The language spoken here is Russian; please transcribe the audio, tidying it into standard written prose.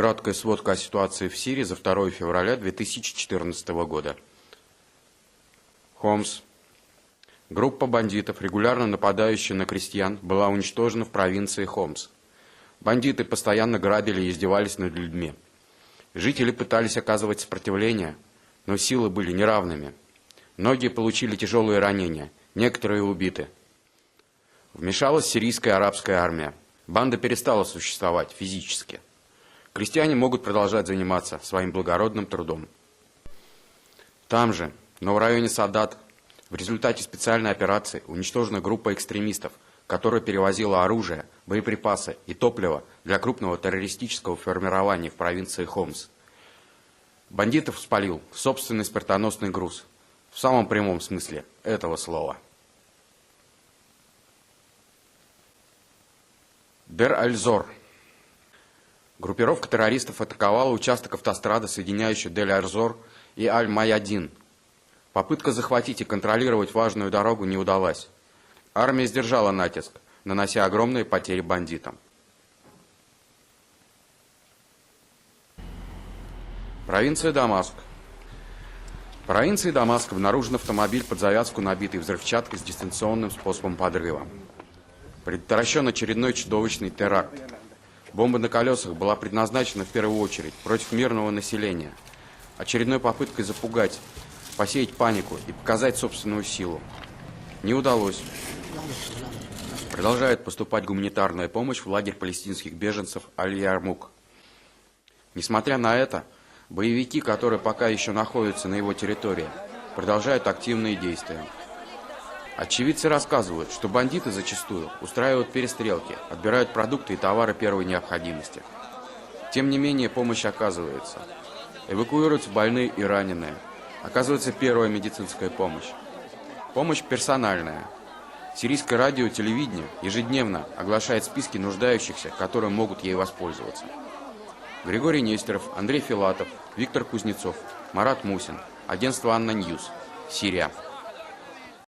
Краткая сводка о ситуации в Сирии за 2 февраля 2014 года. Хомс. Группа бандитов, регулярно нападающая на крестьян, была уничтожена в провинции Хомс. Бандиты постоянно грабили и издевались над людьми. Жители пытались оказывать сопротивление, но силы были неравными. Многие получили тяжелые ранения, некоторые убиты. Вмешалась сирийская арабская армия. Банда перестала существовать физически. Крестьяне могут продолжать заниматься своим благородным трудом. Там же, но в районе Садат, в результате специальной операции уничтожена группа экстремистов, которая перевозила оружие, боеприпасы и топливо для крупного террористического формирования в провинции Хомс. Бандитов спалил собственный смертоносный груз, в самом прямом смысле этого слова. Дер-аль-Зор. Группировка террористов атаковала участок автострады, соединяющий Дель-аль-Зор и Аль-Маядин. Попытка захватить и контролировать важную дорогу не удалась. Армия сдержала натиск, нанося огромные потери бандитам. Провинция Дамаск. В провинции Дамаск обнаружен автомобиль под завязку, набитый взрывчаткой с дистанционным способом подрыва. Предотвращен очередной чудовищный теракт. Бомба на колесах была предназначена в первую очередь против мирного населения, очередной попыткой запугать, посеять панику и показать собственную силу. Не удалось. Продолжает поступать гуманитарная помощь в лагерь палестинских беженцев Аль-Ярмук. Несмотря на это, боевики, которые пока еще находятся на его территории, продолжают активные действия. Очевидцы рассказывают, что бандиты зачастую устраивают перестрелки, отбирают продукты и товары первой необходимости. Тем не менее, помощь оказывается. Эвакуируются больные и раненые. Оказывается первая медицинская помощь. Помощь персональная. Сирийское радио и телевидение ежедневно оглашает списки нуждающихся, которые могут ей воспользоваться. Григорий Нестеров, Андрей Филатов, Виктор Кузнецов, Марат Мусин. Агентство Анна Ньюс. Сирия.